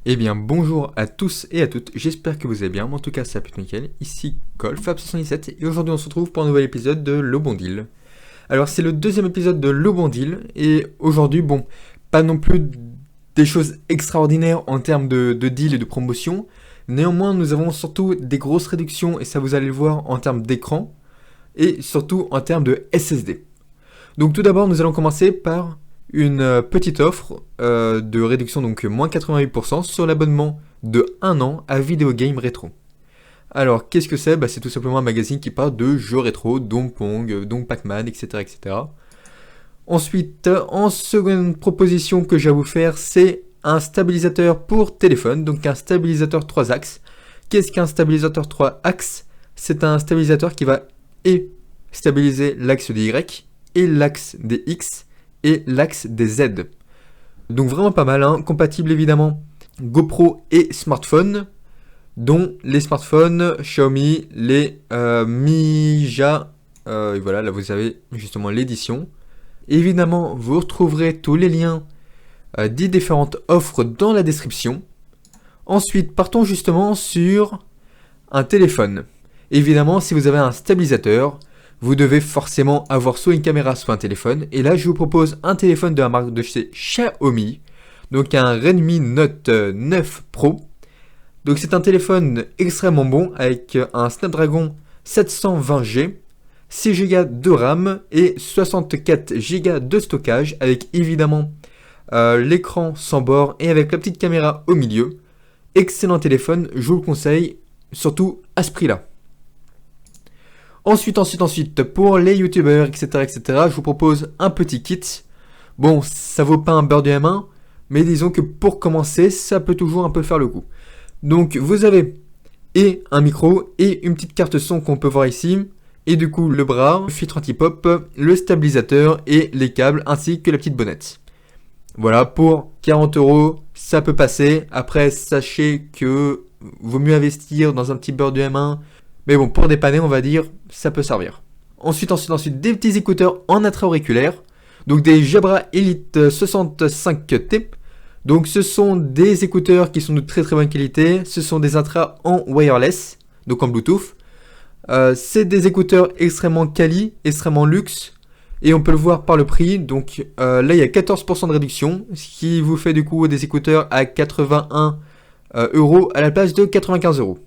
Eh bien bonjour à tous et à toutes, j'espère que vous allez bien, mais en tout cas ça peut être nickel, ici Golfab77 et aujourd'hui on se retrouve pour un nouvel épisode de Le Bon Deal. Alors c'est le deuxième épisode de Le Bon Deal et aujourd'hui bon, pas non plus des choses extraordinaires en termes de deal et de promotion, néanmoins nous avons surtout des grosses réductions et ça vous allez le voir en termes d'écran et surtout en termes de SSD. Donc tout d'abord nous allons commencer par une petite offre de réduction, donc moins 88% sur l'abonnement de 1 an à Video Game Rétro. Alors qu'est-ce que c'est? C'est tout simplement un magazine qui parle de jeux rétro, dont Pong, dont Pac-Man, etc., etc. Ensuite, en seconde proposition que j'ai à vous faire, c'est un stabilisateur pour téléphone, donc un stabilisateur 3 axes. Qu'est-ce qu'un stabilisateur 3 axes? C'est un stabilisateur qui va stabiliser l'axe des Y et l'axe des X et l'axe des Z. Donc vraiment pas mal, hein. Compatible évidemment GoPro et smartphone, dont les smartphones Xiaomi, les Mija, et voilà, là vous avez justement l'édition. Évidemment, vous retrouverez tous les liens des différentes offres dans la description. Ensuite, partons justement sur un téléphone. Évidemment, si vous avez un stabilisateur, vous devez forcément avoir soit une caméra, soit un téléphone. Et là, je vous propose un téléphone de la marque de chez Xiaomi. Donc un Redmi Note 9 Pro. Donc c'est un téléphone extrêmement bon avec un Snapdragon 720G, 6 Go de RAM et 64 Go de stockage avec évidemment l'écran sans bord et avec la petite caméra au milieu. Excellent téléphone, je vous le conseille, surtout à ce prix-là. Ensuite, pour les youtubeurs, etc., je vous propose un petit kit. Bon, ça vaut pas un beurre de M1, mais disons que pour commencer, ça peut toujours un peu faire le coup. Donc, vous avez et un micro et une petite carte son qu'on peut voir ici, et du coup le bras, le filtre anti-pop, le stabilisateur et les câbles, ainsi que la petite bonnette. Voilà, pour 40€, ça peut passer. Après, sachez que vaut mieux investir dans un petit beurre de M1. Mais bon, pour dépanner, on va dire, ça peut servir. Ensuite, des petits écouteurs en intra-auriculaire. Donc des Jabra Elite 65T. Donc ce sont des écouteurs qui sont de très très bonne qualité. Ce sont des intras en wireless, donc en Bluetooth. C'est des écouteurs extrêmement quali, extrêmement luxe. Et on peut le voir par le prix. Donc là, il y a 14% de réduction. Ce qui vous fait du coup des écouteurs à 81€ à la place de 95€.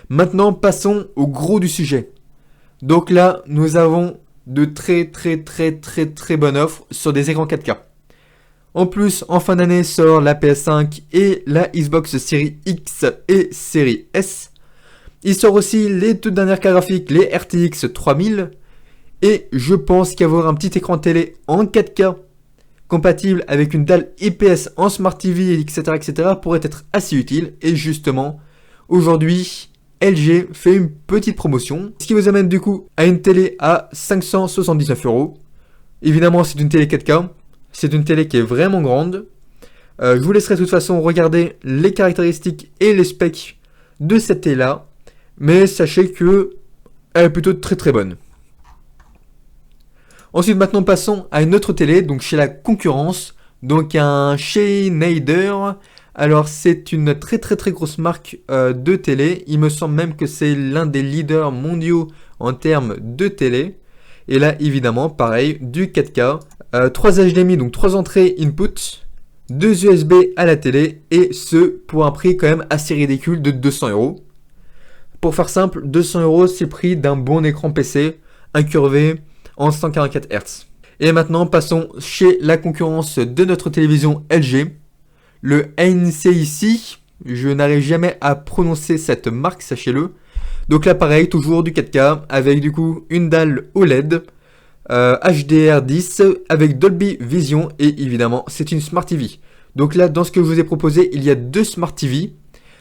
Maintenant, passons au gros du sujet. Donc là, nous avons de très bonnes offres sur des écrans 4K. En plus, en fin d'année sort la PS5 et la Xbox Series X et Series S. Il sort aussi les toutes dernières cartes graphiques, les RTX 3000. Et je pense qu'avoir un petit écran télé en 4K compatible avec une dalle IPS en Smart TV, etc., pourrait être assez utile. Et justement, aujourd'hui, LG fait une petite promotion, ce qui vous amène du coup à une télé à 579€. Évidemment, c'est une télé 4K, c'est une télé qui est vraiment grande. Je vous laisserai de toute façon regarder les caractéristiques et les specs de cette télé-là, mais sachez que elle est plutôt très bonne. Ensuite, maintenant, passons à une autre télé, donc chez la concurrence, donc un Schneider. Alors c'est une très grosse marque de télé. Il me semble même que c'est l'un des leaders mondiaux en termes de télé. Et là évidemment pareil, du 4K, 3 HDMI, donc 3 entrées input, 2 USB à la télé, et ce pour un prix quand même assez ridicule de 200€. Pour faire simple, 200€, c'est le prix d'un bon écran PC incurvé en 144 Hz. Et maintenant passons chez la concurrence de notre télévision LG. Le NCIC, je n'arrive jamais à prononcer cette marque, sachez-le. Donc là pareil, toujours du 4K, avec du coup une dalle OLED, HDR10, avec Dolby Vision, et évidemment c'est une Smart TV. Donc là, dans ce que je vous ai proposé, il y a 2 Smart TV.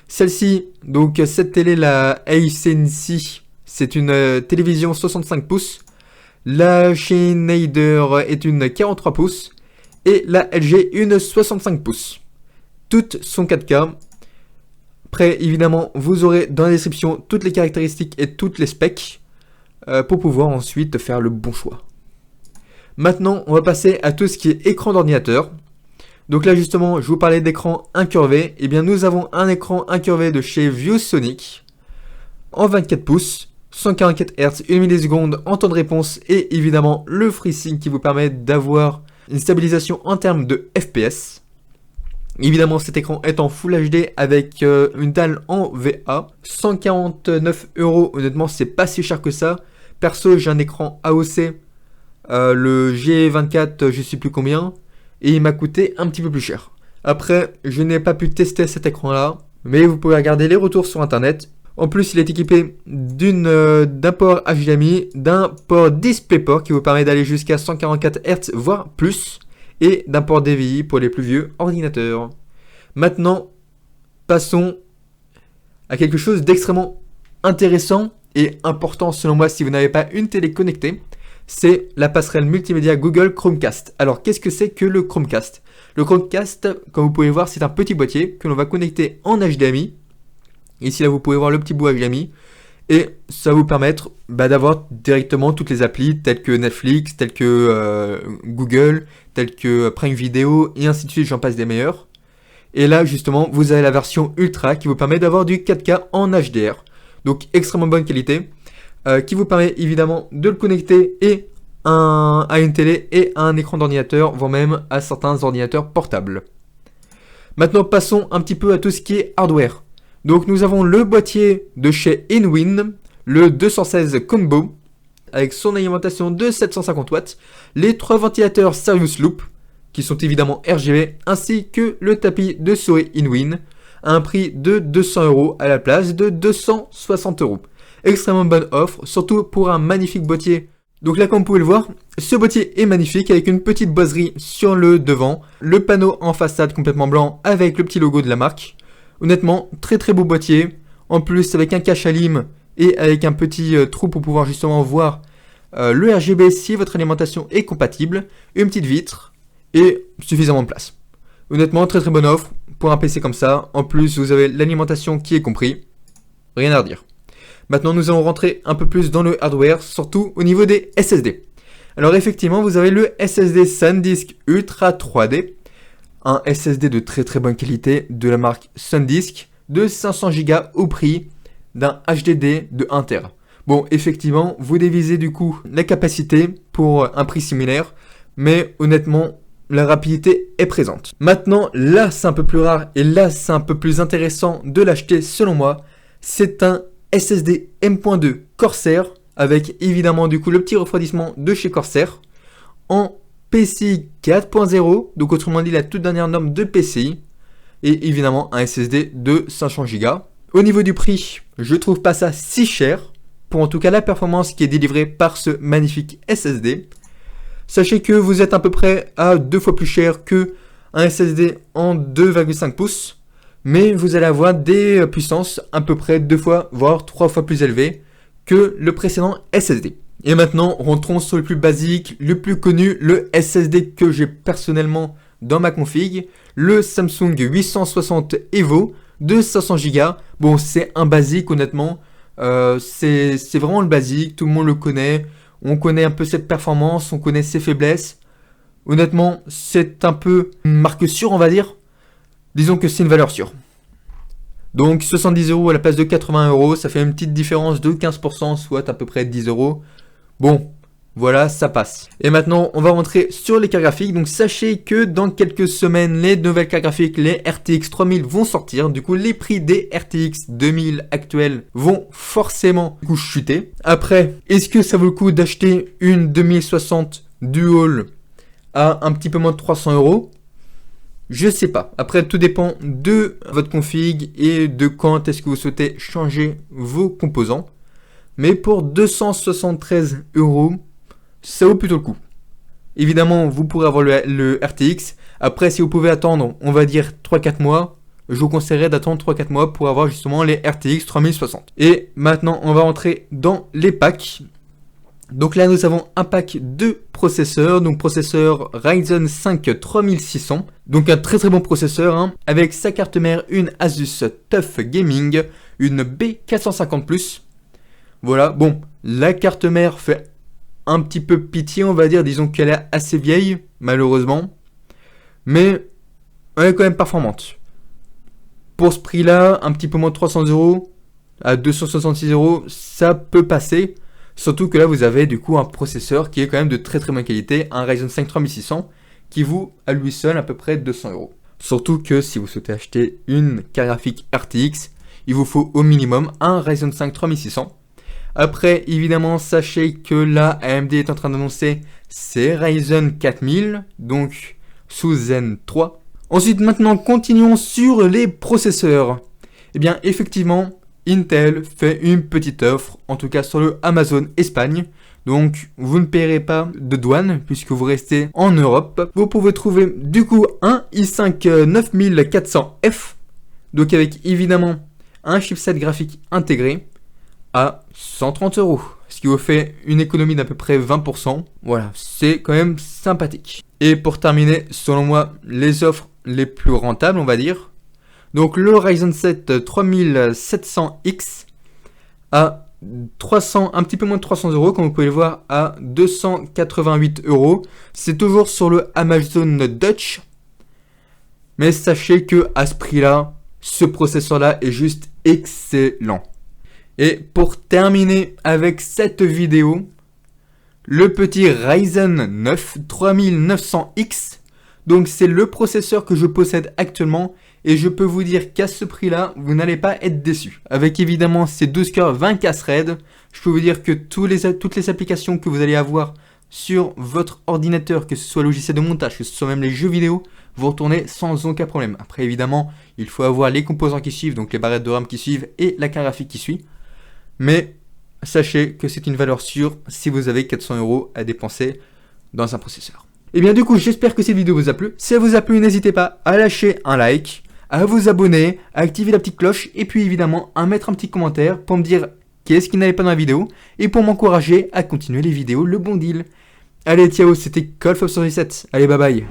Celle-ci, donc cette télé, la ACNC, c'est une télévision 65 pouces. La Schneider est une 43 pouces. Et la LG, une 65 pouces. Toutes sont 4K. Après, évidemment, vous aurez dans la description toutes les caractéristiques et toutes les specs pour pouvoir ensuite faire le bon choix. Maintenant, on va passer à tout ce qui est écran d'ordinateur. Donc là justement, je vous parlais d'écran incurvé. Et bien nous avons un écran incurvé de chez ViewSonic en 24 pouces, 144 Hz, 1 milliseconde en temps de réponse et évidemment le FreeSync qui vous permet d'avoir une stabilisation en termes de FPS. Évidemment cet écran est en Full HD avec une dalle en VA. 149 €, honnêtement c'est pas si cher que ça. Perso j'ai un écran AOC, le G24 je sais plus combien. Et il m'a coûté un petit peu plus cher. Après, je n'ai pas pu tester cet écran-là, mais vous pouvez regarder les retours sur internet. En plus, il est équipé d'un port HDMI, d'un port DisplayPort qui vous permet d'aller jusqu'à 144 Hz, voire plus, et d'un port DVI pour les plus vieux ordinateurs. Maintenant, passons à quelque chose d'extrêmement intéressant et important selon moi si vous n'avez pas une télé connectée. C'est la passerelle multimédia Google Chromecast. Alors, qu'est-ce que c'est que le Chromecast? Le Chromecast, comme vous pouvez voir, c'est un petit boîtier que l'on va connecter en HDMI. Ici, là, vous pouvez voir le petit bout HDMI. Et ça va vous permettre d'avoir directement toutes les applis, telles que Netflix, telles que Google, telles que Prime Video, et ainsi de suite, j'en passe des meilleurs. Et là, justement, vous avez la version Ultra qui vous permet d'avoir du 4K en HDR. Donc, extrêmement bonne qualité. Qui vous permet évidemment de le connecter à une télé et à un écran d'ordinateur, voire même à certains ordinateurs portables. Maintenant, passons un petit peu à tout ce qui est hardware. Donc, nous avons le boîtier de chez InWin, le 216 Combo, avec son alimentation de 750 watts, les 3 ventilateurs Serious Loop, qui sont évidemment RGB, ainsi que le tapis de souris InWin, à un prix de 200 € à la place de 260 €. Extrêmement bonne offre, surtout pour un magnifique boîtier. Donc là, comme vous pouvez le voir, ce boîtier est magnifique avec une petite boiserie sur le devant, le panneau en façade complètement blanc avec le petit logo de la marque. Honnêtement, très très beau boîtier. En plus, avec un cache à lime et avec un petit trou pour pouvoir justement voir le RGB si votre alimentation est compatible, une petite vitre et suffisamment de place. Honnêtement, très très bonne offre pour un PC comme ça. En plus, vous avez l'alimentation qui est compris. Rien à redire. Maintenant, nous allons rentrer un peu plus dans le hardware, surtout au niveau des SSD. Alors effectivement, vous avez le SSD SanDisk Ultra 3D, un SSD de très très bonne qualité de la marque SanDisk, de 500 Go au prix d'un HDD de 1 TB. Bon, effectivement, vous divisez du coup la capacité pour un prix similaire, mais honnêtement, la rapidité est présente. Maintenant, là c'est un peu plus rare et là c'est un peu plus intéressant de l'acheter selon moi, c'est un SSD M.2 Corsair avec évidemment du coup le petit refroidissement de chez Corsair en PCI 4.0, donc autrement dit la toute dernière norme de PCI, et évidemment un SSD de 500 Go. Au niveau du prix, je trouve pas ça si cher pour en tout cas la performance qui est délivrée par ce magnifique SSD. Sachez que vous êtes à peu près à 2 fois plus cher que un SSD en 2,5 pouces. Mais vous allez avoir des puissances à peu près 2 fois, voire 3 fois plus élevées que le précédent SSD. Et maintenant, rentrons sur le plus basique, le plus connu, le SSD que j'ai personnellement dans ma config, le Samsung 860 EVO de 500 Go. Bon, c'est un basique honnêtement, c'est vraiment le basique, tout le monde le connaît, on connaît un peu cette performance, on connaît ses faiblesses. Honnêtement, c'est un peu une marque sûre, on va dire. Disons que c'est une valeur sûre. Donc 70 € à la place de 80 €, ça fait une petite différence de 15%, soit à peu près 10 €. Bon, voilà, ça passe. Et maintenant, on va rentrer sur les cartes graphiques. Donc sachez que dans quelques semaines, les nouvelles cartes graphiques, les RTX 3000 vont sortir. Du coup, les prix des RTX 2000 actuels vont forcément du coup chuter. Après, est-ce que ça vaut le coup d'acheter une 2060 Dual à un petit peu moins de 300 €? Je sais pas. Après, tout dépend de votre config et de quand est-ce que vous souhaitez changer vos composants. Mais pour 273 €, ça vaut plutôt le coup. Évidemment, vous pourrez avoir le RTX. Après, si vous pouvez attendre, on va dire 3-4 mois, je vous conseillerais d'attendre 3-4 mois pour avoir justement les RTX 3060. Et maintenant, on va rentrer dans les packs. Donc là, nous avons un pack de processeurs, donc processeur Ryzen 5 3600, donc un très très bon processeur, hein, avec sa carte mère, une Asus TUF Gaming, une B450+. Voilà, bon, la carte mère fait un petit peu pitié, on va dire, disons qu'elle est assez vieille, malheureusement, mais elle est quand même performante. Pour ce prix-là, un petit peu moins de 300 € à 266 €, ça peut passer. Surtout que là, vous avez du coup un processeur qui est quand même de très très bonne qualité, un Ryzen 5 3600, qui vaut à lui seul à peu près 200 €. Surtout que si vous souhaitez acheter une carte graphique RTX, il vous faut au minimum un Ryzen 5 3600. Après, évidemment, sachez que là, AMD est en train d'annoncer ses Ryzen 4000, donc sous Zen 3. Ensuite, maintenant, continuons sur les processeurs. Eh bien, effectivement, Intel fait une petite offre, en tout cas sur le Amazon Espagne. Donc, vous ne paierez pas de douane puisque vous restez en Europe. Vous pouvez trouver du coup un i5 9400F, donc avec évidemment un chipset graphique intégré à 130 €, ce qui vous fait une économie d'à peu près 20%. Voilà, c'est quand même sympathique. Et pour terminer, selon moi, les offres les plus rentables, on va dire. Donc le Ryzen 7 3700X à 300, un petit peu moins de 300 €, comme vous pouvez le voir, à 288 €. C'est toujours sur le Amazon Dutch. Mais sachez que à ce prix-là, ce processeur-là est juste excellent. Et pour terminer avec cette vidéo, le petit Ryzen 9 3900X. Donc c'est le processeur que je possède actuellement et je peux vous dire qu'à ce prix-là, vous n'allez pas être déçu. Avec évidemment ces 12 cœurs 20K threads, je peux vous dire que toutes les applications que vous allez avoir sur votre ordinateur, que ce soit logiciel de montage, que ce soit même les jeux vidéo, vous retournez sans aucun problème. Après évidemment, il faut avoir les composants qui suivent, donc les barrettes de RAM qui suivent et la carte graphique qui suit. Mais sachez que c'est une valeur sûre si vous avez 400 € à dépenser dans un processeur. Et bien du coup, j'espère que cette vidéo vous a plu. Si elle vous a plu, n'hésitez pas à lâcher un like, à vous abonner, à activer la petite cloche et puis évidemment à mettre un petit commentaire pour me dire qu'est-ce qui n'allait pas dans la vidéo et pour m'encourager à continuer les vidéos Le Bon Deal. Allez, ciao, c'était Call of 77. Allez, bye bye.